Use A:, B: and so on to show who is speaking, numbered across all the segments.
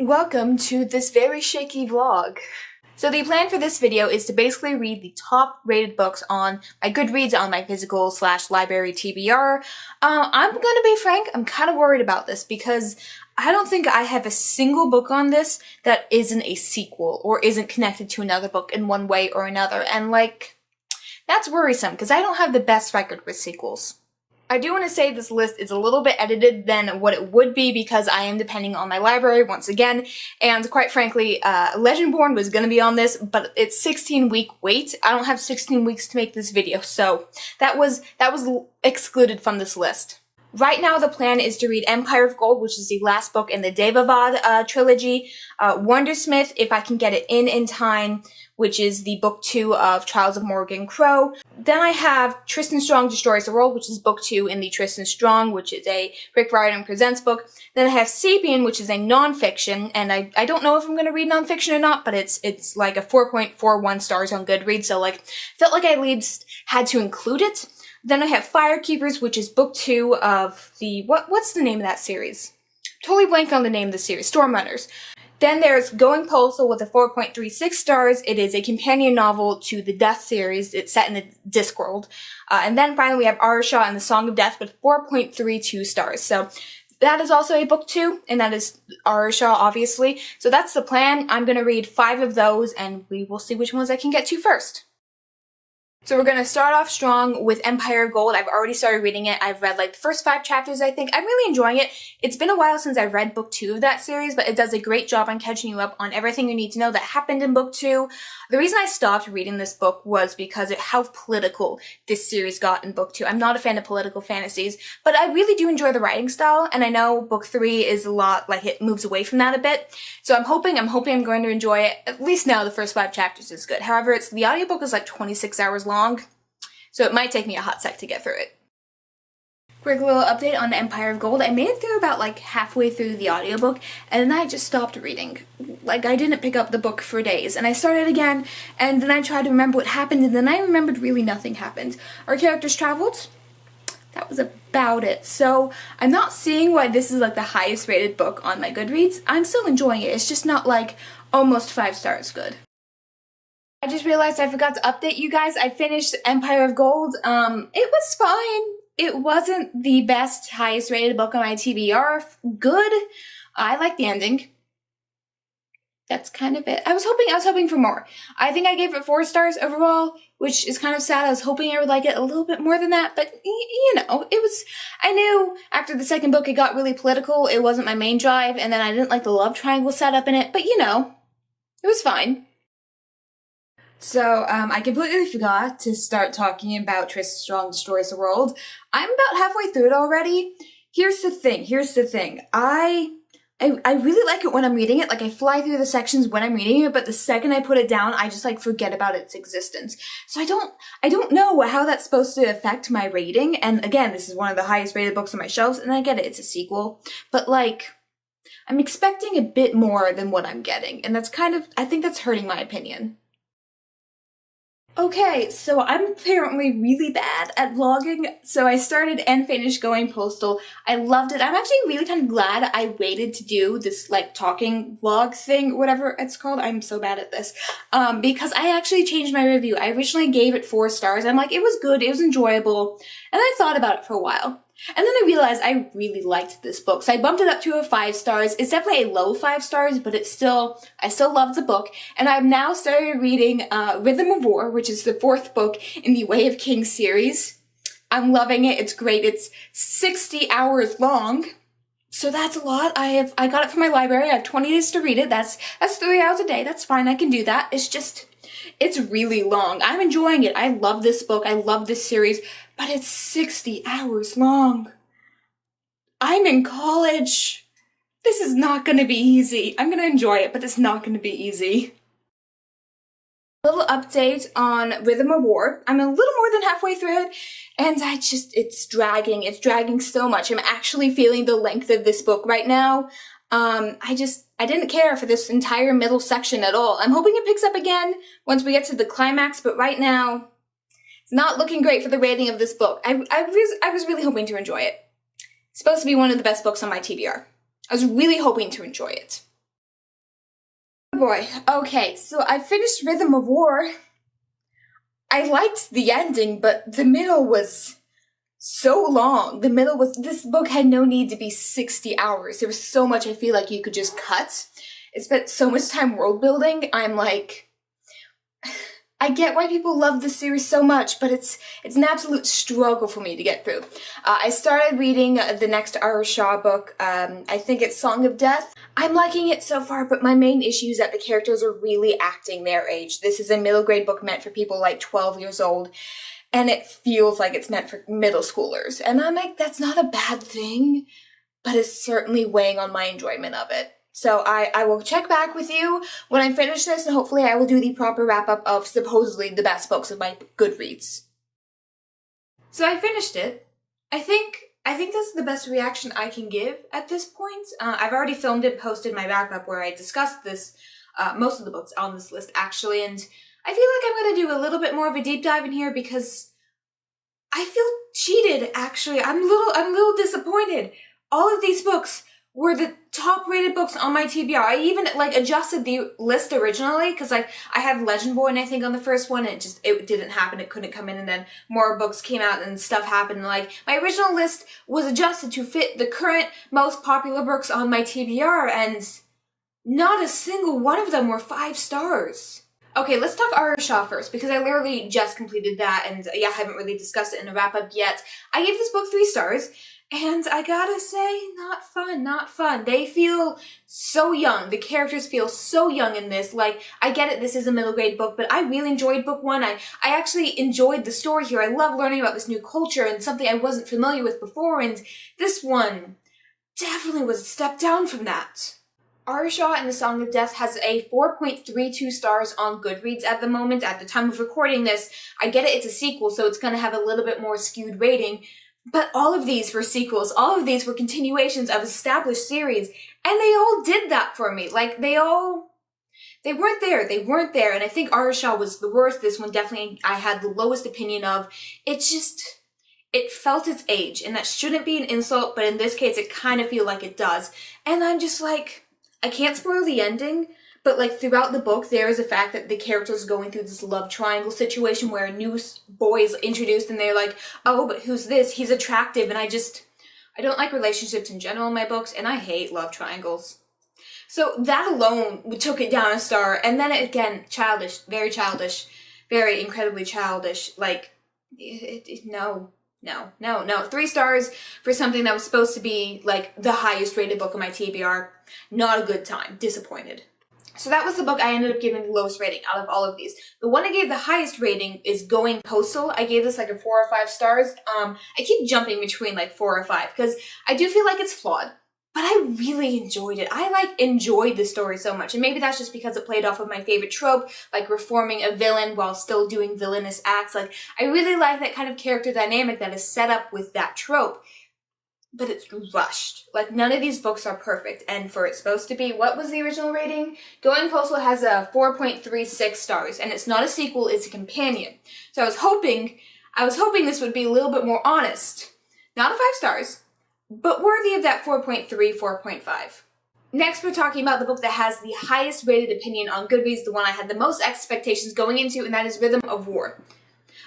A: Welcome to this very shaky vlog. So the plan for this video is to basically read the top rated books on my Goodreads on my physical/library TBR. I'm gonna be frank, I'm kind of worried about this because I don't think I have a single book on this that isn't a sequel or isn't connected to another book in one way or another, and that's worrisome because I don't have the best record with sequels. I do want to say this list is a little bit edited than what it would be because I am depending on my library once again, and quite frankly, Legendborn was going to be on this, but it's 16-week wait. I don't have 16 weeks to make this video, so that was excluded from this list. Right now, the plan is to read Empire of Gold, which is the last book in the Devavad trilogy, Wondersmith, if I can get it in time, which is the book 2 of Trials of Morgan Crow. Then I have Tristan Strong Destroys the World, which is book 2 in the Tristan Strong, which is a Rick Riordan Presents book. Then I have Sapien, which is a nonfiction, and I don't know if I'm going to read nonfiction or not, but it's like a 4.41 stars on Goodreads, so felt like I at least had to include it. Then I have Firekeepers, which is book 2 of the, what's the name of that series? Totally blank on the name of the series, Stormrunners. Then there's Going Postal with a 4.36 stars. It is a companion novel to the Death series. It's set in the Discworld. And then finally we have Arisha and the Song of Death with 4.32 stars. So that is also a book 2, and that is Arisha, obviously. So that's the plan. I'm going to read 5 of those, and we will see which ones I can get to first. So we're going to start off strong with Empire of Gold. I've already started reading it. I've read the first 5 chapters, I think. I'm really enjoying it. It's been a while since I've read book 2 of that series, but it does a great job on catching you up on everything you need to know that happened in book 2. The reason I stopped reading this book was because of how political this series got in book 2. I'm not a fan of political fantasies, but I really do enjoy the writing style, and I know book 3 is a lot, it moves away from that a bit. So I'm hoping I'm going to enjoy it. At least now the first 5 chapters is good. However, the audiobook is 26 hours long, so it might take me a hot sec to get through it. Quick little update on Empire of Gold. I made it through about halfway through the audiobook, and then I just stopped reading. I didn't pick up the book for days, and I started again, and then I tried to remember what happened, and then I remembered really nothing happened. Our characters traveled. That was about it. So I'm not seeing why this is the highest rated book on my Goodreads. I'm still enjoying it. It's just not almost 5 stars good. I just realized I forgot to update you guys. I finished Empire of Gold. It was fine. It wasn't the best, highest rated book on my TBR. Good. I like the ending. That's kind of it. I was hoping for more. I think I gave it 4 stars overall, which is kind of sad. I was hoping I would like it a little bit more than that, but I knew after the second book it got really political. It wasn't my main drive, and then I didn't like the love triangle setup in it, but it was fine. So, I completely forgot to start talking about Tristan Strong Destroys the World. I'm about halfway through it already. Here's the thing. I really like it when I'm reading it. I fly through the sections when I'm reading it, but the second I put it down, I just forget about its existence. So I don't know how that's supposed to affect my rating. And again, this is one of the highest rated books on my shelves, and I get it, it's a sequel. But I'm expecting a bit more than what I'm getting, and I think that's hurting my opinion. Okay, so I'm apparently really bad at vlogging, so I started and finished Going Postal. I loved it. I'm actually really kind of glad I waited to do this, talking vlog thing, whatever it's called. I'm so bad at this. Because I actually changed my review. I originally gave it 4 stars. I'm it was good, it was enjoyable, and I thought about it for a while. And then I realized I really liked this book, so I bumped it up to a 5 stars. It's definitely a low 5 stars, but I still love the book. And I've now started reading Rhythm of War, which is the 4th book in the Way of Kings series. I'm loving it. It's great. It's 60 hours long, so that's a lot. I got it from my library. I have 20 days to read it. That's 3 hours a day. That's fine. I can do that. It's really long. I'm enjoying it. I love this book. I love this series, but it's 60 hours long. I'm in college. This is not going to be easy. I'm going to enjoy it, but it's not going to be easy. A little update on Rhythm of War. I'm a little more than halfway through it, and it's dragging. It's dragging so much. I'm actually feeling the length of this book right now. I didn't care for this entire middle section at all. I'm hoping it picks up again once we get to the climax, but right now, it's not looking great for the rating of this book. I was really hoping to enjoy it. It's supposed to be one of the best books on my TBR. I was really hoping to enjoy it. Oh boy. Okay, so I finished Rhythm of War. I liked the ending, but the middle was so long. This book had no need to be 60 hours. There was so much I feel like you could just cut. It spent so much time world building. I'm like, I get why people love this series so much, but it's an absolute struggle for me to get through. I started reading the next R. Shaw book. I think it's Song of Death. I'm liking it so far, but my main issue is that the characters are really acting their age. This is a middle grade book meant for people like 12 years old, and it feels like it's meant for middle schoolers. And I'm like, that's not a bad thing, but it's certainly weighing on my enjoyment of it. So I will check back with you when I finish this, and hopefully I will do the proper wrap-up of supposedly the best books of my Goodreads. So I finished it. I think that's the best reaction I can give at this point. I've already filmed and posted my wrap-up where I discussed this, most of the books on this list actually, and I feel like I'm going to do a little bit more of a deep dive in here because I feel cheated, actually. I'm a little disappointed. All of these books were the top rated books on my TBR. I even adjusted the list originally because I have Legend Born I think on the first one, and it didn't happen. It couldn't come in, and then more books came out and stuff happened. Like, my original list was adjusted to fit the current most popular books on my TBR, and not a single one of them were 5 stars. Okay, let's talk R. Shaw first, because I literally just completed that, and yeah, I haven't really discussed it in a wrap-up yet. I gave this book 3 stars, and I gotta say, not fun, not fun. They feel so young. The characters feel so young in this. Like, I get it, this is a middle grade book, but I really enjoyed book 1. I actually enjoyed the story here. I love learning about this new culture and something I wasn't familiar with before, and this one definitely was a step down from that. R. Shaw in the Song of Death has a 4.32 stars on Goodreads at the moment. At the time of recording this, I get it, it's a sequel, so it's going to have a little bit more skewed rating. But all of these were sequels. All of these were continuations of established series. And they all did that for me. Like, they weren't there. They weren't there. And I think R. Shaw was the worst. This one definitely I had the lowest opinion of. It felt its age. And that shouldn't be an insult, but in this case, it kind of feel like it does. And I'm just like, I can't spoil the ending, but like throughout the book, there is a fact that the characters are going through this love triangle situation where a new boy is introduced and they're like, oh, but who's this? He's attractive. And I don't like relationships in general in my books, and I hate love triangles. So that alone took it down a star. And then again, childish, very incredibly childish. Like, no. 3 stars for something that was supposed to be like the highest rated book of my TBR. Not a good time. Disappointed. So that was the book I ended up giving the lowest rating out of all of these. The one I gave the highest rating is Going Postal. I gave this like a 4 or 5 stars. I keep jumping between like 4 or 5 because I do feel like it's flawed. But I really enjoyed it. I enjoyed the story so much. And maybe that's just because it played off of my favorite trope, like reforming a villain while still doing villainous acts. Like, I really like that kind of character dynamic that is set up with that trope. But it's rushed. Like, none of these books are perfect. And for it's supposed to be, what was the original rating? Going Postal has a 4.36 stars. And it's not a sequel, it's a companion. So I was hoping this would be a little bit more honest. Not a 5 stars, but worthy of that 4.3, 4.5. Next, we're talking about the book that has the highest rated opinion on Goodreads, the one I had the most expectations going into, and that is Rhythm of War.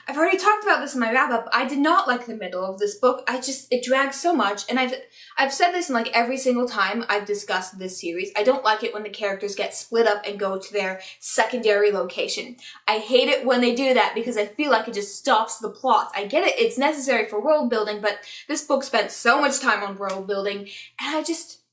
A: I've already talked about this in my wrap-up. I did not like the middle of this book. It drags so much, and I've said this in like every single time I've discussed this series. I don't like it when the characters get split up and go to their secondary location. I hate it when they do that because I feel like it just stops the plot. I get it, it's necessary for world building, but this book spent so much time on world building, and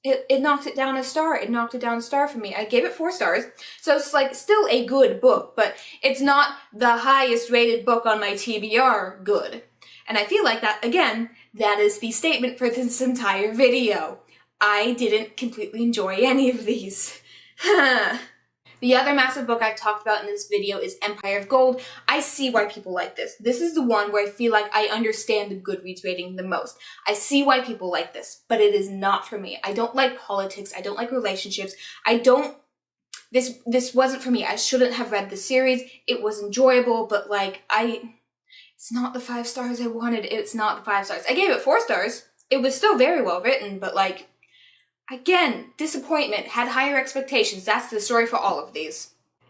A: it knocked it down a star. It knocked it down a star for me. I gave it 4 stars. So it's like still a good book, but it's not the highest rated book on my TBR good. And I feel like that, again, that is the statement for this entire video. I didn't completely enjoy any of these. The other massive book I've talked about in this video is Empire of Gold. I see why people like this. This is the one where I feel like I understand the Goodreads rating the most. I see why people like this, but it is not for me. I don't like politics. I don't like relationships. This wasn't for me. I shouldn't have read the series. It was enjoyable, but it's not the 5 stars I wanted. It's not the 5 stars. I gave it 4 stars. It was still very well written, but Again, disappointment, had higher expectations. That's the story for all of these.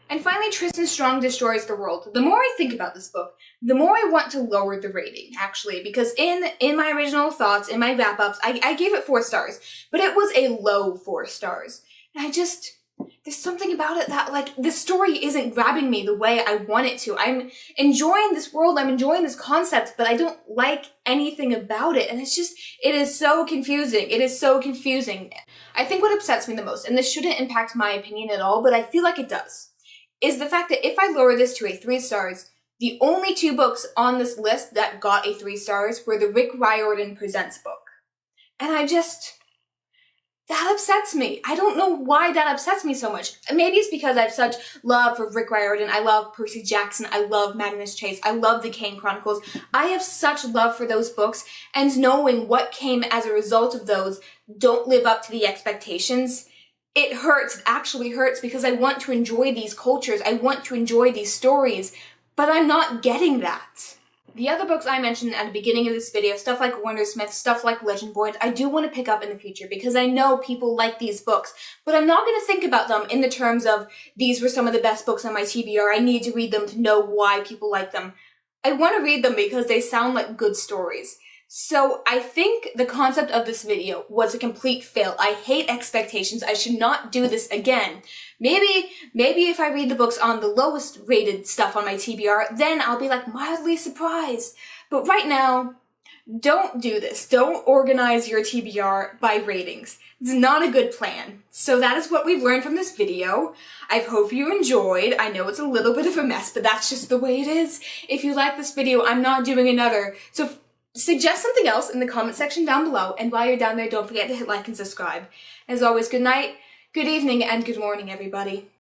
A: And finally, Tristan Strong Destroys the World. The more I think about this book, the more I want to lower the rating, actually, because in my original thoughts, in my wrap-ups, I gave it 4 stars, but it was a low 4 stars. And there's something about it that, like, this story isn't grabbing me the way I want it to. I'm enjoying this world, I'm enjoying this concept, but I don't like anything about it. And it is so confusing. It is so confusing. I think what upsets me the most, and this shouldn't impact my opinion at all, but I feel like it does, is the fact that if I lower this to a 3 stars, the only 2 books on this list that got a 3 stars were the Rick Riordan Presents book. And that upsets me. I don't know why that upsets me so much. Maybe it's because I have such love for Rick Riordan. I love Percy Jackson. I love Magnus Chase. I love the Kane Chronicles. I have such love for those books, and knowing what came as a result of those don't live up to the expectations, it hurts. It actually hurts, because I want to enjoy these cultures. I want to enjoy these stories, but I'm not getting that. The other books I mentioned at the beginning of this video, stuff like Wondersmith, stuff like Legend Boys, I do want to pick up in the future because I know people like these books, but I'm not going to think about them in the terms of these were some of the best books on my TBR. I need to read them to know why people like them. I want to read them because they sound like good stories. So I think the concept of this video was a complete fail. I hate expectations. I should not do this again. Maybe if I read the books on the lowest rated stuff on my TBR, then I'll be like mildly surprised. But right now, don't do this. Don't organize your TBR by ratings. It's not a good plan. So that is what we've learned from this video. I hope you enjoyed. I know it's a little bit of a mess, but that's just the way it is. If you like this video, I'm not doing another. So suggest something else in the comment section down below, and while you're down there, don't forget to hit like and subscribe. As always, good night, good evening, and good morning, everybody.